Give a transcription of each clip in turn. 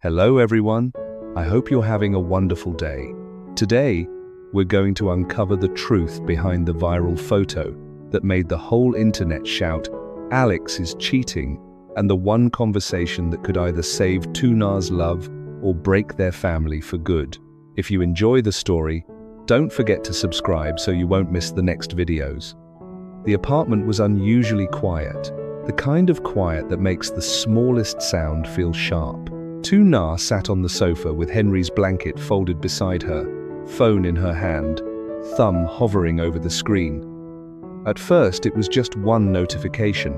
Hello everyone, I hope you're having a wonderful day. Today, we're going to uncover the truth behind the viral photo that made the whole internet shout, "Alex is cheating," and the one conversation that could either save Tuna's love or break their family for good. If you enjoy the story, don't forget to subscribe so you won't miss the next videos. The apartment was unusually quiet, the kind of quiet that makes the smallest sound feel sharp. Tuna sat on the sofa with Henry's blanket folded beside her, phone in her hand, thumb hovering over the screen. At first it was just one notification,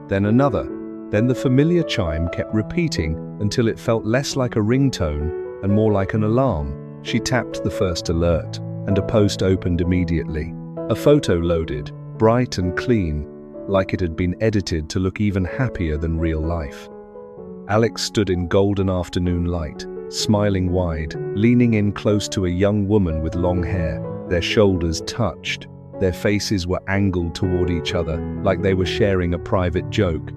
then another, then the familiar chime kept repeating until it felt less like a ringtone and more like an alarm. She tapped the first alert, and a post opened immediately. A photo loaded, bright and clean, like it had been edited to look even happier than real life. Alex stood in golden afternoon light, smiling wide, leaning in close to a young woman with long hair. Their shoulders touched. Their faces were angled toward each other, like they were sharing a private joke.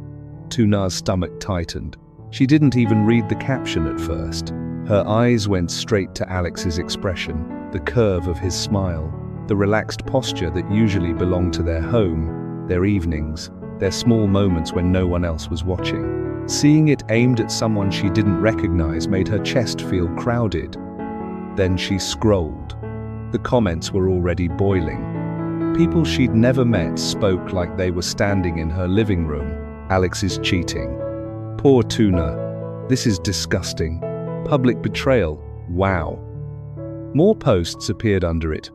Tuna's stomach tightened. She didn't even read the caption at first. Her eyes went straight to Alex's expression, the curve of his smile, the relaxed posture that usually belonged to their home, their evenings, their small moments when no one else was watching. Seeing it aimed at someone she didn't recognize made her chest feel crowded. Then she scrolled. The comments were already boiling. People she'd never met spoke like they were standing in her living room. "Alex is cheating. Poor Tuna. This is disgusting. Public betrayal. Wow." More posts appeared under it,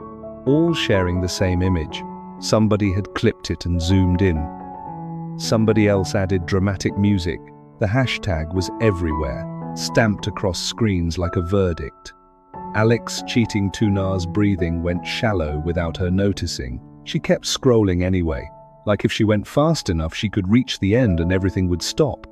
all sharing the same image. Somebody had clipped it and zoomed in. Somebody else added dramatic music. The hashtag was everywhere, stamped across screens like a verdict. Alex cheating. Tuna's breathing went shallow without her noticing. She kept scrolling anyway, like if she went fast enough she could reach the end and everything would stop.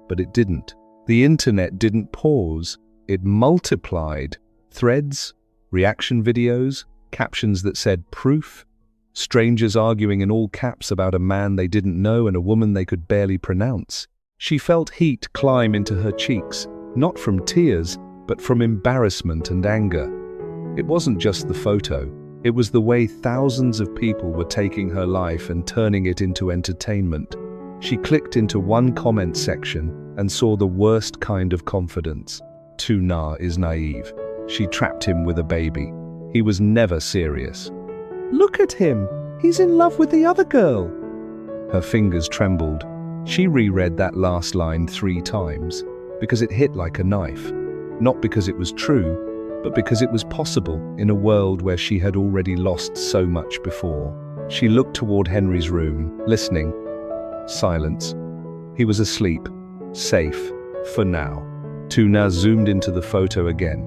But it didn't. The internet didn't pause. It multiplied. Threads, reaction videos, captions that said proof, strangers arguing in all caps about a man they didn't know and a woman they could barely pronounce. She felt heat climb into her cheeks, not from tears, but from embarrassment and anger. It wasn't just the photo, it was the way thousands of people were taking her life and turning it into entertainment. She clicked into one comment section and saw the worst kind of confidence. "Tuna is naive. She trapped him with a baby. He was never serious. Look at him, he's in love with the other girl." Her fingers trembled. She reread that last line 3 times, because it hit like a knife. Not because it was true, but because it was possible in a world where she had already lost so much before. She looked toward Henry's room, listening. Silence. He was asleep, safe, for now. Tuna zoomed into the photo again.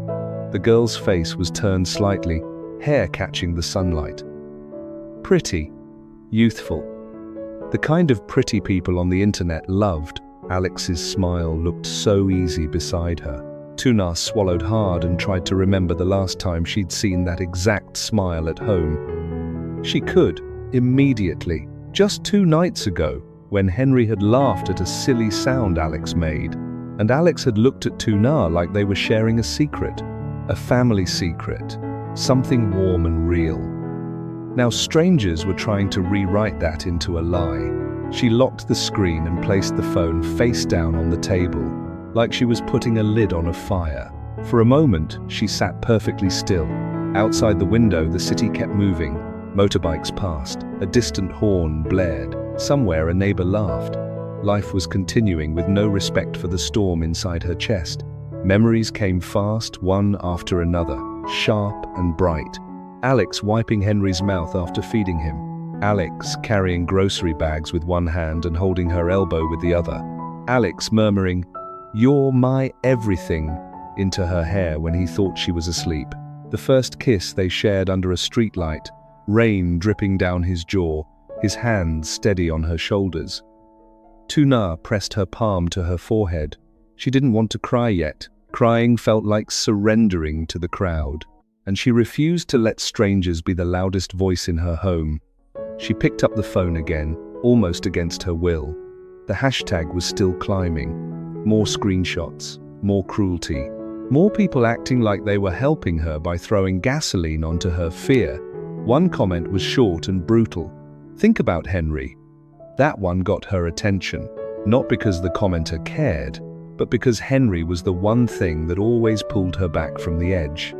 The girl's face was turned slightly, hair catching the sunlight. Pretty, youthful. The kind of pretty people on the internet loved. Alex's smile looked so easy beside her. Tuna swallowed hard and tried to remember the last time she'd seen that exact smile at home. She could, immediately, just 2 nights ago, when Henry had laughed at a silly sound Alex made, and Alex had looked at Tuna like they were sharing a secret, a family secret, something warm and real. Now strangers were trying to rewrite that into a lie. She locked the screen and placed the phone face down on the table, like she was putting a lid on a fire. For a moment, she sat perfectly still. Outside the window, the city kept moving. Motorbikes passed. A distant horn blared. Somewhere a neighbor laughed. Life was continuing with no respect for the storm inside her chest. Memories came fast, one after another, sharp and bright. Alex wiping Henry's mouth after feeding him. Alex carrying grocery bags with one hand and holding her elbow with the other. Alex murmuring, "You're my everything," into her hair when he thought she was asleep. The first kiss they shared under a streetlight, rain dripping down his jaw, his hands steady on her shoulders. Tuna pressed her palm to her forehead. She didn't want to cry yet. Crying felt like surrendering to the crowd, and she refused to let strangers be the loudest voice in her home. She picked up the phone again, almost against her will. The hashtag was still climbing. More screenshots, more cruelty. More people acting like they were helping her by throwing gasoline onto her fear. One comment was short and brutal. "Think about Henry." That one got her attention, not because the commenter cared, but because Henry was the one thing that always pulled her back from the edge.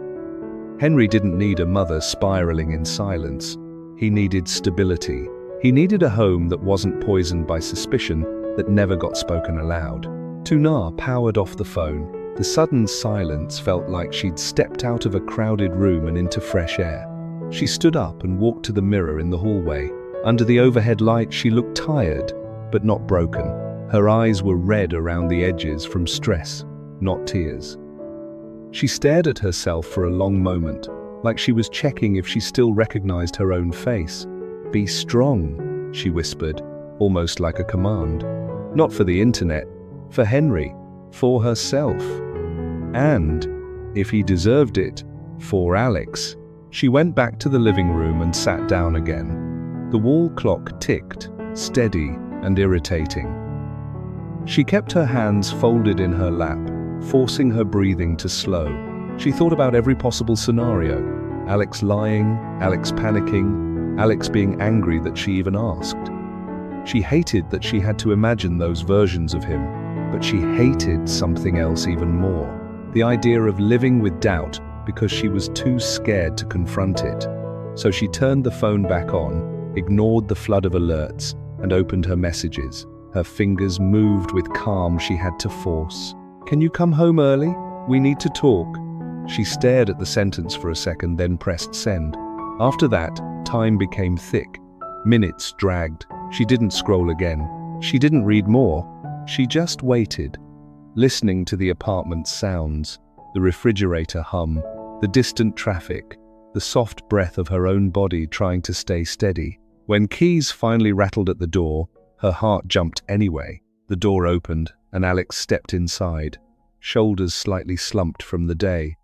Henry didn't need a mother spiraling in silence. He needed stability. He needed a home that wasn't poisoned by suspicion, that never got spoken aloud. Tuna powered off the phone. The sudden silence felt like she'd stepped out of a crowded room and into fresh air. She stood up and walked to the mirror in the hallway. Under the overhead light, she looked tired, but not broken. Her eyes were red around the edges from stress, not tears. She stared at herself for a long moment, like she was checking if she still recognized her own face. "Be strong," she whispered, almost like a command. Not for the internet, for Henry, for herself. And, if he deserved it, for Alex. She went back to the living room and sat down again. The wall clock ticked, steady and irritating. She kept her hands folded in her lap, forcing her breathing to slow. She thought about every possible scenario. Alex lying, Alex panicking, Alex being angry that she even asked. She hated that she had to imagine those versions of him, but she hated something else even more. The idea of living with doubt because she was too scared to confront it. So she turned the phone back on, ignored the flood of alerts, and opened her messages. Her fingers moved with calm she had to force. "Can you come home early? We need to talk." She stared at the sentence for a second, then pressed send. After that, time became thick. Minutes dragged. She didn't scroll again. She didn't read more. She just waited, listening to the apartment's sounds, the refrigerator hum, the distant traffic, the soft breath of her own body trying to stay steady. When keys finally rattled at the door, her heart jumped anyway. The door opened, and Alex stepped inside, shoulders slightly slumped from the day.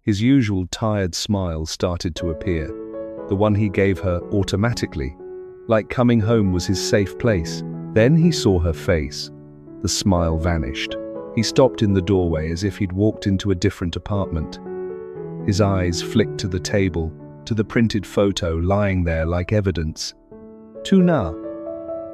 His usual tired smile started to appear, the one he gave her automatically, like coming home was his safe place. Then he saw her face. The smile vanished. He stopped in the doorway as if he'd walked into a different apartment. His eyes flicked to the table, to the printed photo lying there like evidence. "Tuna,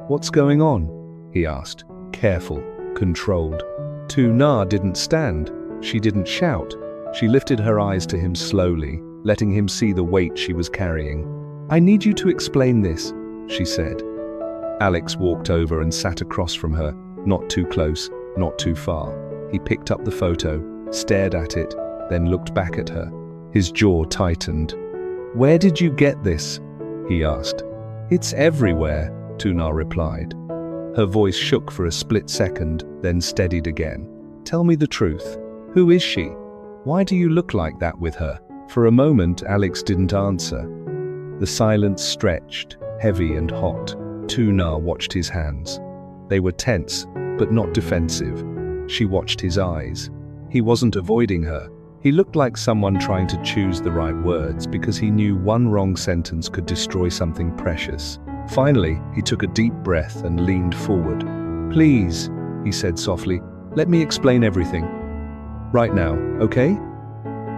what's going on?" he asked, careful, controlled. Tuna didn't stand. She didn't shout. She lifted her eyes to him slowly, letting him see the weight she was carrying. "I need you to explain this," she said. Alex walked over and sat across from her, not too close, not too far. He picked up the photo, stared at it, then looked back at her. His jaw tightened. "Where did you get this?" he asked. "It's everywhere," Tuna replied. Her voice shook for a split second, then steadied again. "Tell me the truth. Who is she? Why do you look like that with her?" For a moment, Alex didn't answer. The silence stretched, heavy and hot. Tuna watched his hands. They were tense, but not defensive. She watched his eyes. He wasn't avoiding her. He looked like someone trying to choose the right words because he knew one wrong sentence could destroy something precious. Finally, he took a deep breath and leaned forward. "Please," he said softly, "let me explain everything. Right now, okay?"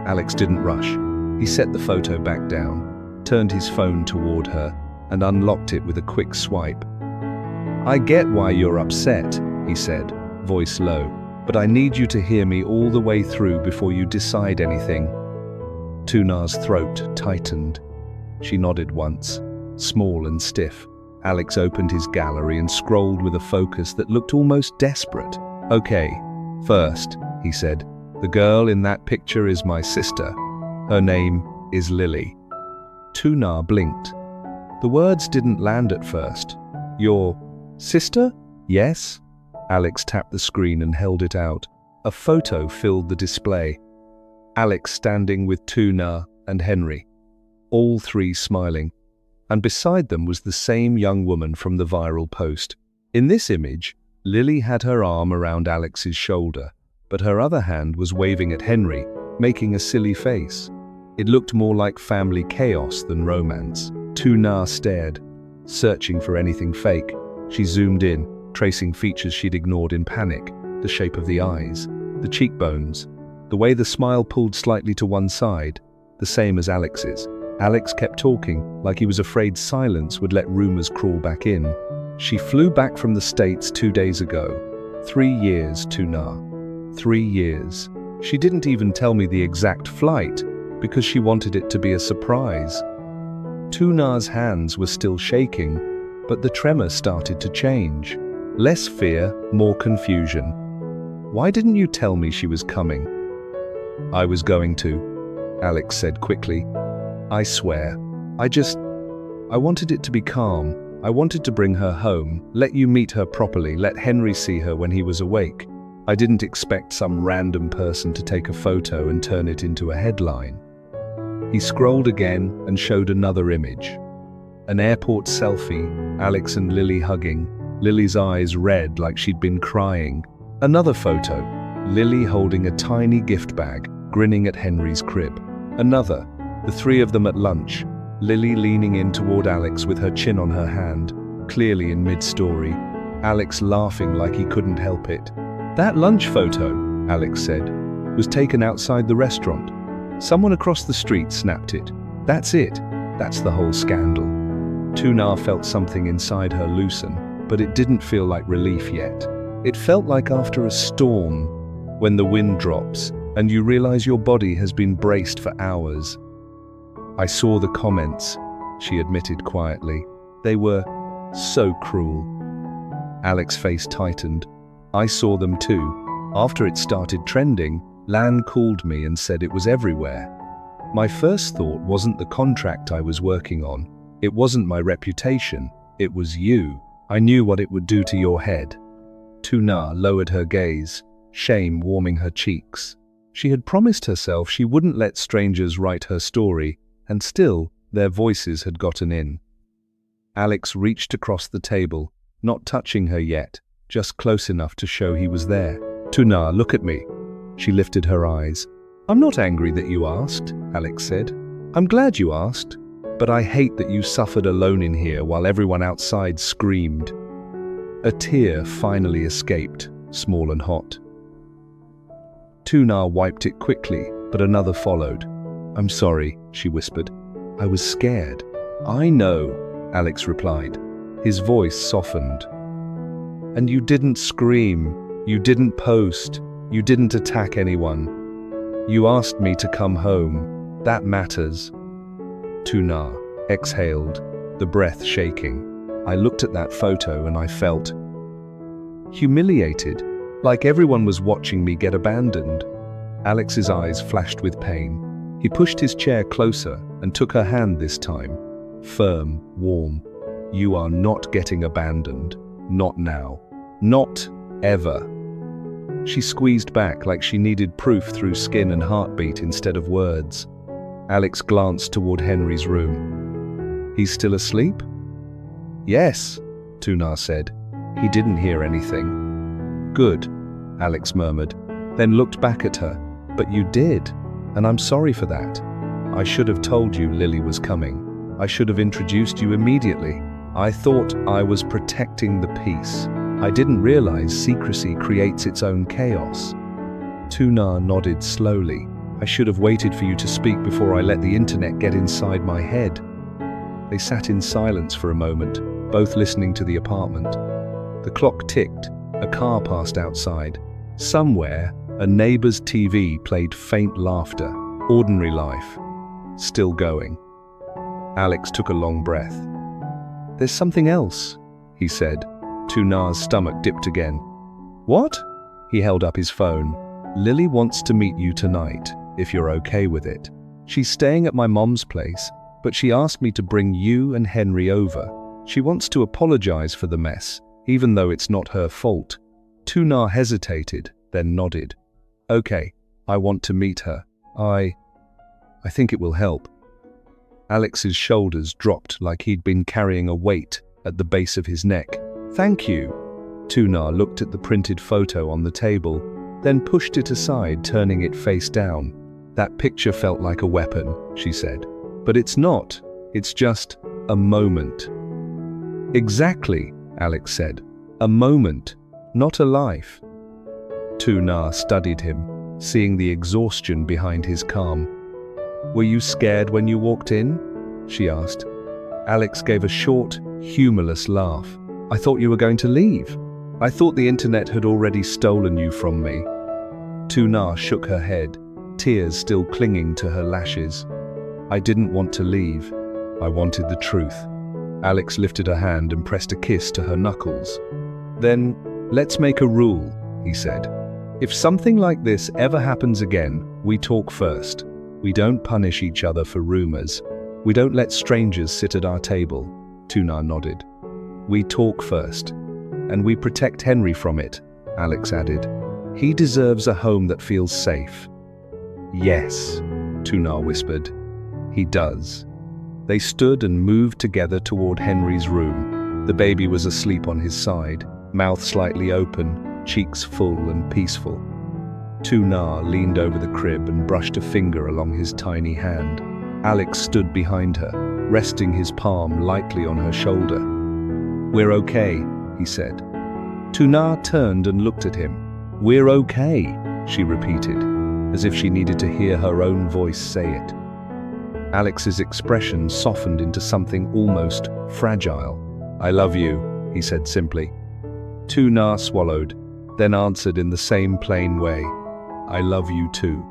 Alex didn't rush. He set the photo back down, turned his phone toward her, and unlocked it with a quick swipe. "I get why you're upset," he said, voice low, "but I need you to hear me all the way through before you decide anything." Tuna's throat tightened. She nodded once, small and stiff. Alex opened his gallery and scrolled with a focus that looked almost desperate. "Okay, first," he said, "the girl in that picture is my sister. Her name is Lily." Tuna blinked. The words didn't land at first. "Your sister?" "Yes." Alex tapped the screen and held it out. A photo filled the display. Alex standing with Tuna and Henry, all three smiling. And beside them was the same young woman from the viral post. In this image, Lily had her arm around Alex's shoulder, but her other hand was waving at Henry, making a silly face. It looked more like family chaos than romance. Tuna stared, searching for anything fake. She zoomed in, tracing features she'd ignored in panic, the shape of the eyes, the cheekbones, the way the smile pulled slightly to one side, the same as Alex's. Alex kept talking, like he was afraid silence would let rumors crawl back in. She flew back from the States 2 days ago. 3 years, Tuna. 3 years. She didn't even tell me the exact flight, because she wanted it to be a surprise. Tuna's hands were still shaking, but the tremor started to change. Less fear, more confusion. Why didn't you tell me she was coming? I was going to, Alex said quickly. I swear. I wanted it to be calm. I wanted to bring her home, let you meet her properly, let Henry see her when he was awake. I didn't expect some random person to take a photo and turn it into a headline. He scrolled again and showed another image. An airport selfie, Alex and Lily hugging, Lily's eyes red like she'd been crying. Another photo, Lily holding a tiny gift bag, grinning at Henry's crib. Another, the three of them at lunch, Lily leaning in toward Alex with her chin on her hand, clearly in mid-story, Alex laughing like he couldn't help it. That lunch photo, Alex said, was taken outside the restaurant. Someone across the street snapped it. That's it. That's the whole scandal. Tuna felt something inside her loosen, but it didn't feel like relief yet. It felt like after a storm, when the wind drops and you realize your body has been braced for hours. I saw the comments, she admitted quietly. They were so cruel. Alex's face tightened. I saw them too. After it started trending, Lan called me and said it was everywhere. My first thought wasn't the contract I was working on. It wasn't my reputation. It was you. I knew what it would do to your head. Tuna lowered her gaze, shame warming her cheeks. She had promised herself she wouldn't let strangers write her story, and still, their voices had gotten in. Alex reached across the table, not touching her yet, just close enough to show he was there. Tuna, look at me. She lifted her eyes. I'm not angry that you asked, Alex said. I'm glad you asked, but I hate that you suffered alone in here while everyone outside screamed. A tear finally escaped, small and hot. Tuna wiped it quickly, but another followed. I'm sorry, she whispered. I was scared. I know, Alex replied. His voice softened. And you didn't scream, you didn't post, you didn't attack anyone. You asked me to come home. That matters. Tuna exhaled, the breath shaking. I looked at that photo and I felt humiliated, like everyone was watching me get abandoned. Alex's eyes flashed with pain. He pushed his chair closer and took her hand this time. Firm, warm. You are not getting abandoned. Not now. Not ever. She squeezed back like she needed proof through skin and heartbeat instead of words. Alex glanced toward Henry's room. He's still asleep? Yes, Tuna said. He didn't hear anything. Good, Alex murmured, then looked back at her. But you did, and I'm sorry for that. I should have told you Lily was coming. I should have introduced you immediately. I thought I was protecting the peace. I didn't realize secrecy creates its own chaos. Tuna nodded slowly. I should have waited for you to speak before I let the internet get inside my head. They sat in silence for a moment, both listening to the apartment. The clock ticked, a car passed outside. Somewhere, a neighbor's TV played faint laughter. Ordinary life. Still going. Alex took a long breath. There's something else, he said. Tuna's stomach dipped again. What? He held up his phone. Lily wants to meet you tonight, if you're okay with it. She's staying at my mom's place, but she asked me to bring you and Henry over. She wants to apologize for the mess, even though it's not her fault. Tuna hesitated, then nodded. Okay, I want to meet her. I think it will help. Alex's shoulders dropped like he'd been carrying a weight at the base of his neck. Thank you. Tuna looked at the printed photo on the table, then pushed it aside, turning it face down. That picture felt like a weapon, she said. But it's not. It's just a moment. Exactly, Alex said. A moment, not a life. Tuna studied him, seeing the exhaustion behind his calm. "Were you scared when you walked in?" she asked. Alex gave a short, humorless laugh. "I thought you were going to leave. I thought the internet had already stolen you from me." Tuna shook her head, tears still clinging to her lashes. "I didn't want to leave. I wanted the truth." Alex lifted her hand and pressed a kiss to her knuckles. "Then, let's make a rule," he said. "If something like this ever happens again, we talk first. We don't punish each other for rumors. We don't let strangers sit at our table." Tuna nodded. "We talk first. And we protect Henry from it," Alex added. "He deserves a home that feels safe." "Yes," Tuna whispered. "He does." They stood and moved together toward Henry's room. The baby was asleep on his side, mouth slightly open, cheeks full and peaceful. Tuna leaned over the crib and brushed a finger along his tiny hand. Alex stood behind her, resting his palm lightly on her shoulder. "We're okay," he said. Tuna turned and looked at him. "We're okay," she repeated, as if she needed to hear her own voice say it. Alex's expression softened into something almost fragile. "I love you," he said simply. Tuna swallowed, then answered in the same plain way. "I love you too."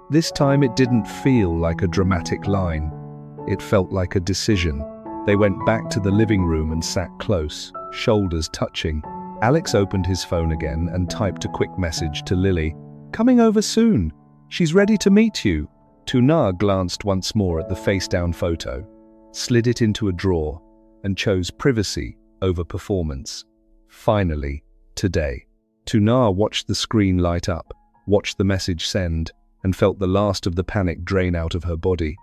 This time it didn't feel like a dramatic line. It felt like a decision. They went back to the living room and sat close, shoulders touching. Alex opened his phone again and typed a quick message to Lily. "Coming over soon. She's ready to meet you." Tuna glanced once more at the face-down photo, slid it into a drawer, and chose privacy over performance. Finally, today. Tuna watched the screen light up, watched the message send, and felt the last of the panic drain out of her body.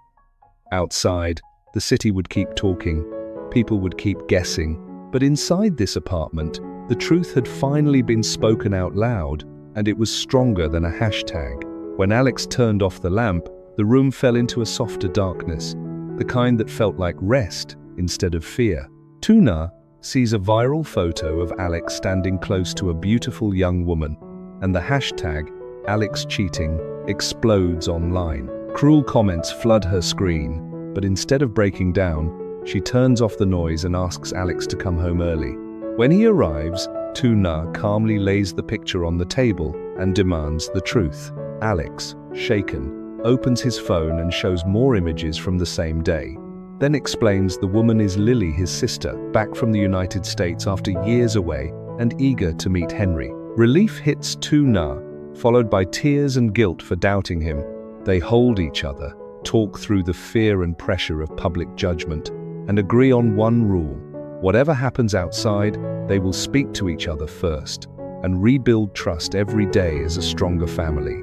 Outside, the city would keep talking, people would keep guessing, but inside this apartment, the truth had finally been spoken out loud, and it was stronger than a hashtag. When Alex turned off the lamp, the room fell into a softer darkness, the kind that felt like rest instead of fear. Tuna sees a viral photo of Alex standing close to a beautiful young woman, and the hashtag Alex cheating explodes online. Cruel comments flood her screen, but instead of breaking down, she turns off the noise and asks Alex to come home early. When he arrives, Tuna calmly lays the picture on the table and demands the truth. Alex, shaken, opens his phone and shows more images from the same day, then explains the woman is Lily, his sister, back from the United States after years away and eager to meet Henry. Relief hits Tuna, followed by tears and guilt for doubting him. They hold each other, talk through the fear and pressure of public judgment, and agree on one rule. Whatever happens outside, they will speak to each other first and rebuild trust every day as a stronger family.